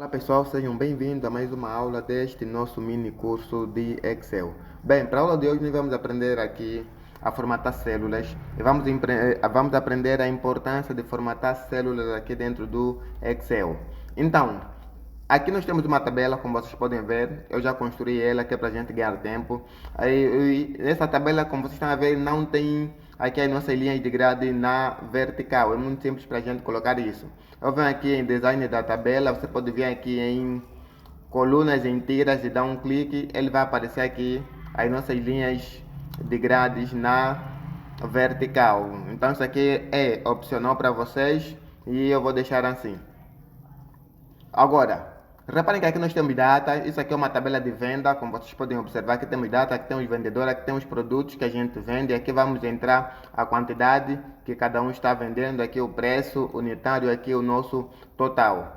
Olá pessoal, sejam bem-vindos a mais uma aula deste nosso mini curso de Excel. Bem, para a aula de hoje nós vamos aprender aqui a formatar células e vamos aprender a importância de formatar células aqui dentro do Excel. Então, aqui nós temos uma tabela, como vocês podem ver, eu já construí ela aqui para a gente ganhar tempo. Essa tabela, como vocês estão a ver, não tem aqui as nossas linhas de grade na vertical, é muito simples para a gente colocar isso. Eu venho aqui em design da tabela, você pode vir aqui em colunas em tiras e dar um clique, ele vai aparecer aqui as nossas linhas de grades na vertical. Então isso aqui é opcional para vocês e eu vou deixar assim. Agora, reparem que aqui nós temos data, isso aqui é uma tabela de venda, como vocês podem observar, aqui temos data, aqui temos vendedor, aqui temos produtos que a gente vende, aqui vamos entrar a quantidade que cada um está vendendo, aqui o preço unitário, aqui o nosso total.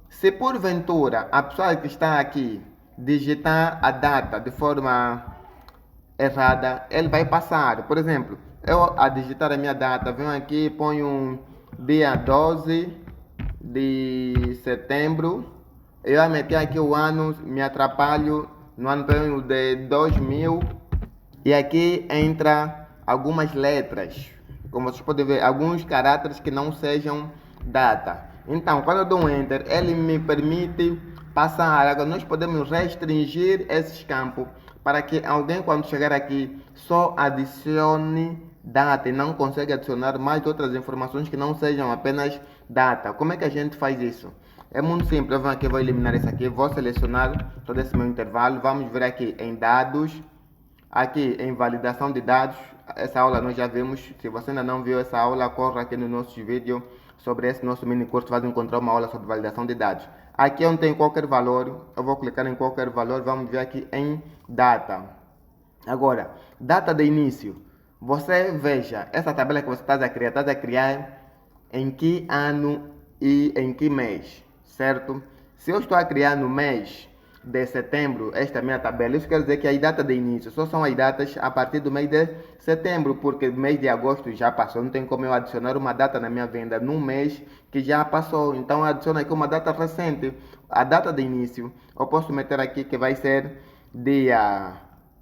Se porventura a pessoa que está aqui digitar a data de forma errada, ele vai passar. Por exemplo, eu a digitar a minha data, venho aqui, ponho um dia 12 de setembro, eu ia meter aqui o ano, me atrapalho no ano de 2000 e aqui entra algumas letras, como vocês podem ver, alguns caracteres que não sejam data. Então, quando eu dou um Enter, ele me permite passar. Agora, nós podemos restringir esses campos para que alguém, quando chegar aqui, só adicione data e não consegue adicionar mais outras informações que não sejam apenas data. Como é que a gente faz isso? É muito simples. Eu venho aqui, vou eliminar isso aqui, vou selecionar todo esse meu intervalo. Vamos ver aqui em dados, aqui em validação de dados. Essa aula nós já vimos. Se você ainda não viu essa aula, corra aqui no nosso vídeo sobre esse nosso mini curso. Vai encontrar uma aula sobre validação de dados. Aqui onde tem qualquer valor, eu vou clicar em qualquer valor. Vamos ver aqui em data. Agora, data de início. Você veja, essa tabela que você está a criar em que ano e em que mês, certo? Se eu estou a criar no mês de setembro, esta é a minha tabela, isso quer dizer que a data de início só são as datas a partir do mês de setembro, porque o mês de agosto já passou, não tem como eu adicionar uma data na minha venda num mês que já passou, então eu adiciono aqui uma data recente, a data de início, eu posso meter aqui que vai ser dia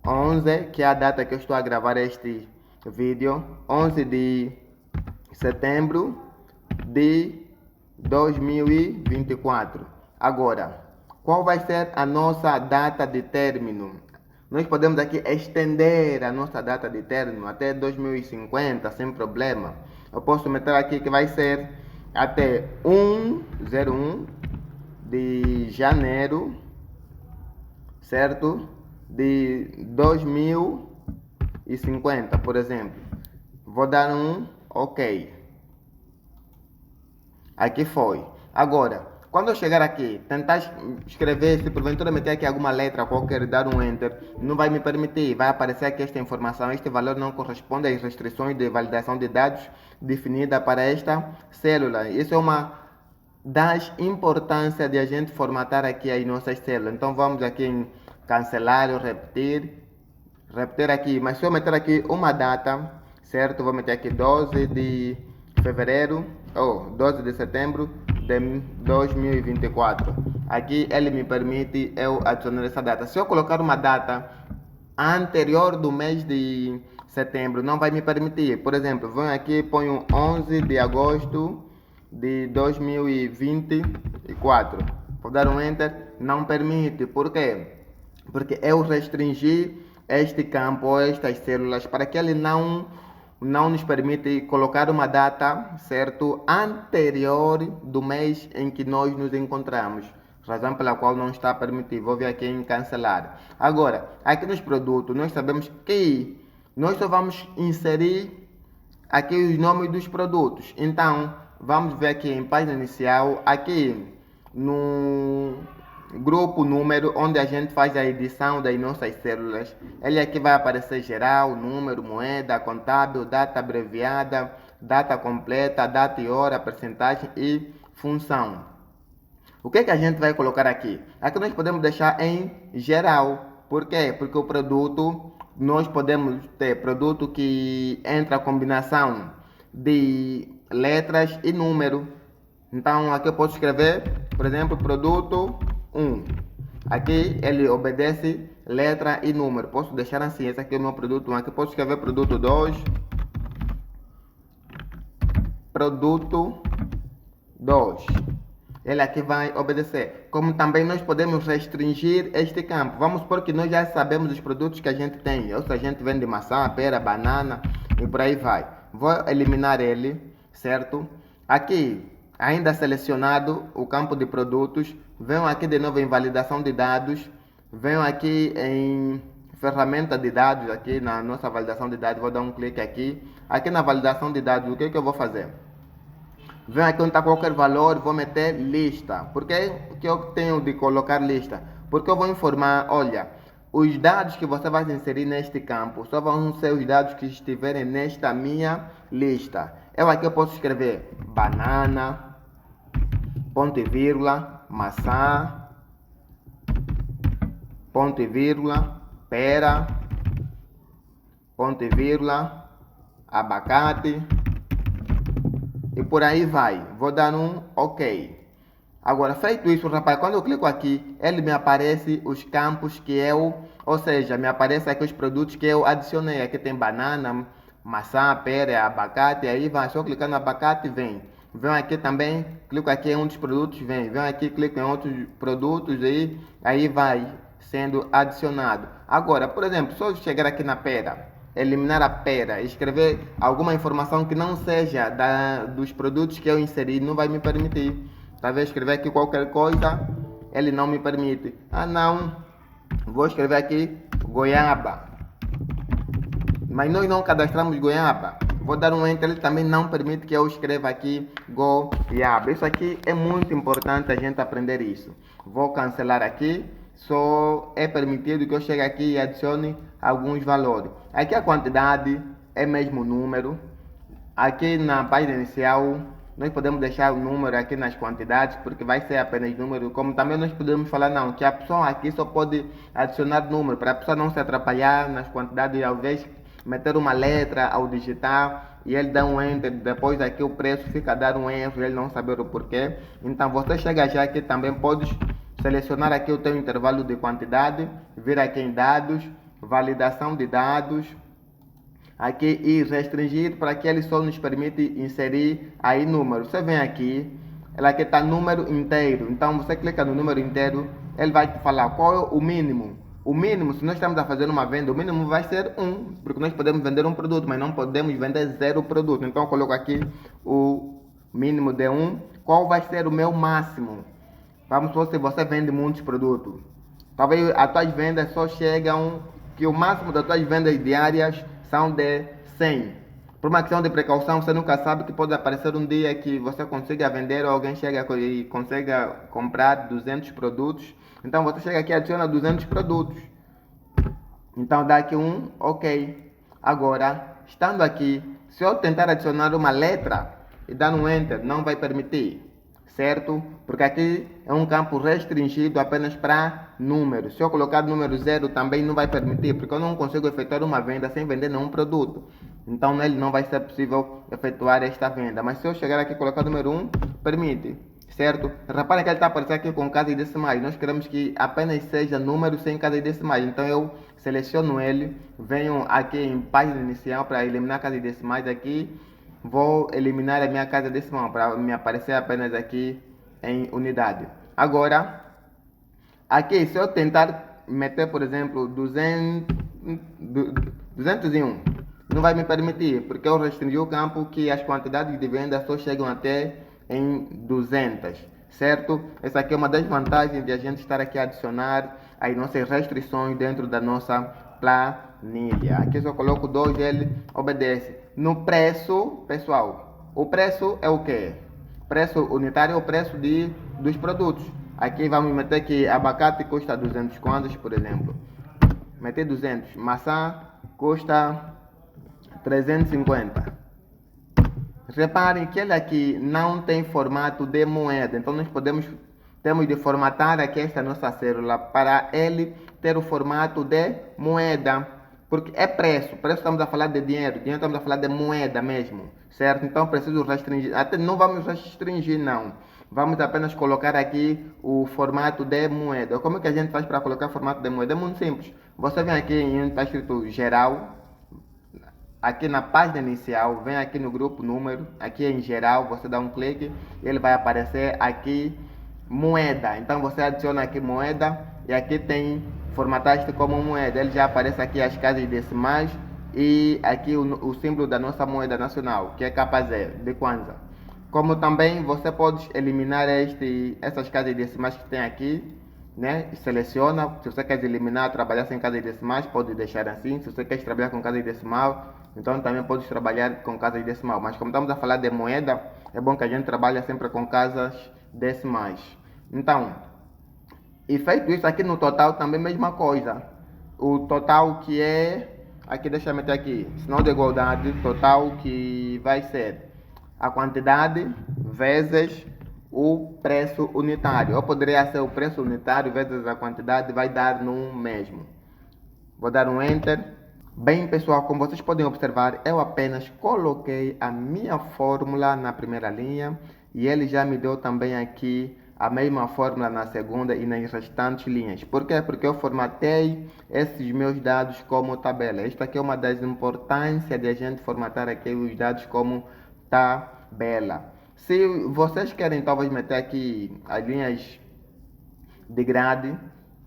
11, que é a data que eu estou a gravar este vídeo, 11 de setembro de 2024. Agora, qual vai ser a nossa data de término? Nós podemos aqui estender a nossa data de término até 2050 sem problema. Eu posso meter aqui que vai ser até 1/01 de janeiro, certo? De 2050, por exemplo. Vou dar um OK. Aqui foi. Agora, quando eu chegar aqui, tentar escrever, se porventura meter aqui alguma letra qualquer, dar um Enter, não vai me permitir. Vai aparecer aqui esta informação, este valor não corresponde às restrições de validação de dados definida para esta célula. Isso é uma das importâncias de a gente formatar aqui as nossas células. Então vamos aqui em cancelar ou repetir aqui, mas se eu meter aqui uma data, certo? Vou meter aqui 12 de fevereiro, ou 12 de setembro de 2024. Aqui ele me permite eu adicionar essa data. Se eu colocar uma data anterior do mês de setembro, não vai me permitir. Por exemplo, venho aqui, ponho 11 de agosto de 2024. Vou dar um Enter, não permite. Por quê? Porque eu restringi este campo, estas células, para que ele não nos permite colocar uma data, certo, anterior do mês em que nós nos encontramos. Razão pela qual não está permitido. Vou vir aqui em cancelar. Agora, aqui nos produtos, nós sabemos que nós só vamos inserir aqui os nomes dos produtos. Então, vamos ver aqui em página inicial, aqui no grupo número, onde a gente faz a edição das nossas células. Ele aqui vai aparecer geral, número, moeda, contábil, data abreviada, data completa, data e hora, percentagem e função. O que é que a gente vai colocar aqui? Aqui nós podemos deixar em geral. Por quê? Porque o produto, nós podemos ter produto que entra a combinação de letras e número. Então aqui eu posso escrever por exemplo, produto 1. Aqui ele obedece letra e número. Posso deixar assim, esse aqui é o meu produto 1. Aqui posso escrever produto 2. Produto 2. Ele aqui vai obedecer. Como também nós podemos restringir este campo. Vamos supor que nós já sabemos os produtos que a gente tem. Ou se a gente vende maçã, pera, banana e por aí vai. Vou eliminar ele, certo? Aqui, ainda selecionado o campo de produtos. Venho aqui de novo em validação de dados. Venho aqui em ferramenta de dados, aqui na nossa validação de dados. Vou dar um clique aqui. Aqui na validação de dados, o que eu vou fazer? Venho aqui onde está qualquer valor, vou meter lista. Por que eu tenho de colocar lista? Porque eu vou informar, olha, os dados que você vai inserir neste campo só vão ser os dados que estiverem nesta minha lista. Eu aqui posso escrever banana, ponto e vírgula, maçã, ponto e vírgula, pera, ponto e vírgula, abacate. E por aí vai. Vou dar um OK. Agora, feito isso, rapaz, quando eu clico aqui, ele me aparece os campos que ou seja, me aparece aqui os produtos que eu adicionei. Aqui tem banana, maçã, pera, abacate. Aí vai, só clicar no abacate, vem. Vem aqui também, clico aqui em um dos produtos, vem. Vem aqui, clico em outros produtos e aí vai sendo adicionado. Agora, por exemplo, se eu chegar aqui na pera, eliminar a pera, escrever alguma informação que não seja dos produtos que eu inseri, não vai me permitir. Talvez escrever aqui qualquer coisa, ele não me permite. Ah não, vou escrever aqui goiaba, mas nós não cadastramos goiaba. Vou dar um enter, ele também não permite que eu escreva aqui goiaba. Isso aqui é muito importante a gente aprender isso. Vou cancelar aqui. Só é permitido que eu chegue aqui e adicione alguns valores. Aqui a quantidade é mesmo número. Aqui na página inicial nós podemos deixar o número aqui nas quantidades, porque vai ser apenas número. Como também nós podemos falar não, que a pessoa aqui só pode adicionar número, para a pessoa não se atrapalhar nas quantidades, ao invés de meter uma letra ao digitar e ele dá um enter, depois aqui o preço fica a dar um erro e ele não saber o porquê. Então você chega já aqui também pode selecionar aqui o teu intervalo de quantidade, vir aqui em dados, validação de dados, aqui e restringir para que ele só nos permite inserir aí número. Você vem aqui, ela aqui está número inteiro, então você clica no número inteiro, ele vai te falar qual é o mínimo. O mínimo, se nós estamos a fazer uma venda, o mínimo vai ser 1, porque nós podemos vender um produto, mas não podemos vender 0 produto. Então eu coloco aqui o mínimo de 1, qual vai ser o meu máximo? Vamos supor, se você vende muitos produtos, talvez as tuas vendas só chegam, que o máximo das tuas vendas diárias são de 100. Por uma questão de precaução, você nunca sabe que pode aparecer um dia que você consiga vender ou alguém chega e consiga comprar 200 produtos. Então você chega aqui e adiciona 200 produtos. Então dá aqui um OK. Agora, estando aqui, se eu tentar adicionar uma letra e dar um Enter, não vai permitir. Certo? Porque aqui é um campo restringido apenas para números. Se eu colocar número 0 também não vai permitir, porque eu não consigo efetuar uma venda sem vender nenhum produto. Então nele não vai ser possível efetuar esta venda. Mas se eu chegar aqui e colocar número 1, permite. Certo? Reparem que ele está aparecendo aqui com casas decimais. Nós queremos que apenas seja número sem casas decimais. Então eu seleciono ele, venho aqui em página inicial para eliminar casas decimais aqui. Vou eliminar a minha casa decimal para me aparecer apenas aqui em unidade. Agora, aqui se eu tentar meter, por exemplo, 201, não vai me permitir, porque eu restringi o campo que as quantidades de venda só chegam até em 200, certo? Essa aqui é uma das vantagens de a gente estar aqui a adicionar as nossas restrições dentro da nossa planilha. Aqui eu só coloco 2, ele obedece. No preço, pessoal, o preço é o que? Preço unitário é o preço dos produtos. Aqui vamos meter que abacate custa 200 contos, por exemplo. Meter 200. Maçã custa 350. Reparem que ele aqui não tem formato de moeda. Então nós temos de formatar aqui esta nossa célula para ele ter o formato de moeda. Porque é preço estamos a falar de dinheiro estamos a falar de moeda mesmo, certo? Então preciso restringir, até não vamos restringir não, Vamos apenas colocar aqui o formato de moeda. Como é que a gente faz para colocar formato de moeda? É muito simples. Você vem aqui em onde está escrito geral, aqui na página inicial, vem aqui no grupo número, aqui em geral, você dá um clique e ele vai aparecer aqui moeda. Então você adiciona aqui moeda e aqui tem formatagem como moeda. Ele já aparece aqui as casas decimais e aqui o símbolo da nossa moeda nacional, que é KZ, de Kwanza. Como também você pode eliminar essas casas decimais que tem aqui, né? Seleciona, se você quer eliminar, trabalhar sem casas decimais, pode deixar assim. Se você quer trabalhar com casas decimal, então também pode trabalhar com casas decimal. Mas como estamos a falar de moeda, é bom que a gente trabalhe sempre com casas decimais. Então, e feito isso aqui no total também mesma coisa. O total que é, aqui deixa eu meter aqui, sinal de igualdade, total que vai ser a quantidade vezes o preço unitário. Ou poderia ser o preço unitário vezes a quantidade, vai dar no mesmo. Vou dar um Enter. Bem, pessoal, como vocês podem observar, eu apenas coloquei a minha fórmula na primeira linha e ele já me deu também aqui a mesma fórmula na segunda e nas restantes linhas. Por quê? Porque eu formatei esses meus dados como tabela. Isto aqui é uma das importâncias de a gente formatar aqui os dados como tabela. Se vocês querem talvez meter aqui as linhas de grade,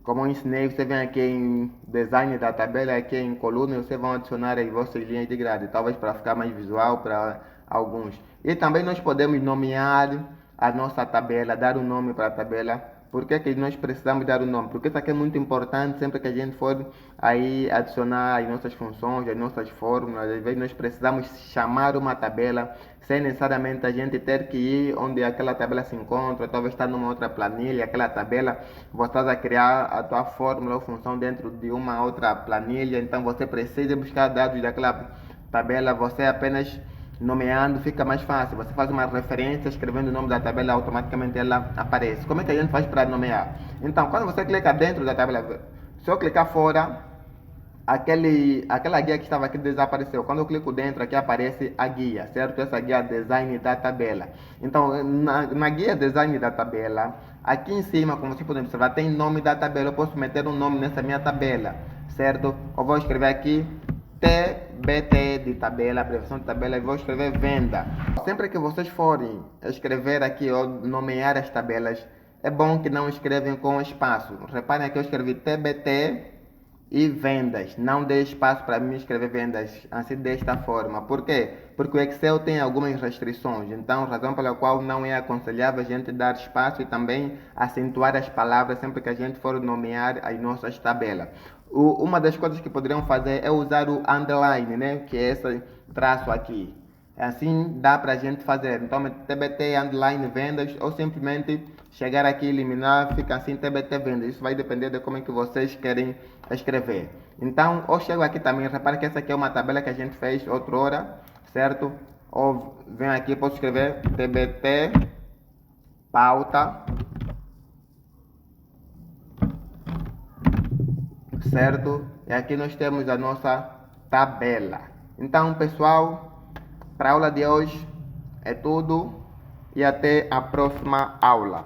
como eu ensinei, você vem aqui em design da tabela, aqui em coluna, vocês vão adicionar as vossas linhas de grade, talvez para ficar mais visual para alguns. E também nós podemos nomear a nossa tabela, dar um nome para a tabela. Por que que nós precisamos dar um nome? Porque isso aqui é muito importante sempre que a gente for aí adicionar as nossas funções, as nossas fórmulas. Às vezes nós precisamos chamar uma tabela sem necessariamente a gente ter que ir onde aquela tabela se encontra, talvez estar numa outra planilha, aquela tabela, você está a criar a tua fórmula ou função dentro de uma outra planilha, então você precisa buscar dados daquela tabela, você apenas nomeando fica mais fácil. Você faz uma referência, escrevendo o nome da tabela, automaticamente ela aparece. Como é que a gente faz para nomear? Então, quando você clica dentro da tabela, se eu clicar fora, aquela guia que estava aqui desapareceu. Quando eu clico dentro, aqui aparece a guia, certo? Essa guia design da tabela. Então, na guia design da tabela, aqui em cima, como vocês podem observar, tem nome da tabela. Eu posso meter um nome nessa minha tabela, certo? Eu vou escrever aqui TBT de tabela, abreviação de tabela, e vou escrever venda. Sempre que vocês forem escrever aqui ou nomear as tabelas, é bom que não escrevem com espaço. Reparem que eu escrevi TBT e vendas. Não dê espaço para mim escrever vendas assim desta forma. Por quê? Porque o Excel tem algumas restrições. Então, razão pela qual não é aconselhável a gente dar espaço e também acentuar as palavras sempre que a gente for nomear as nossas tabelas. Uma das coisas que poderiam fazer é usar o underline, né? Que é esse traço aqui. Assim dá para a gente fazer. Então, TBT underline vendas ou simplesmente chegar aqui e eliminar, fica assim TBT vendas. Isso vai depender de como é que vocês querem escrever. Então, eu chego aqui também, repare que essa aqui é uma tabela que a gente fez outrora, certo? Ou vem aqui, posso escrever TBT pauta, certo? E aqui nós temos a nossa tabela. Então, pessoal, para a aula de hoje é tudo e até a próxima aula.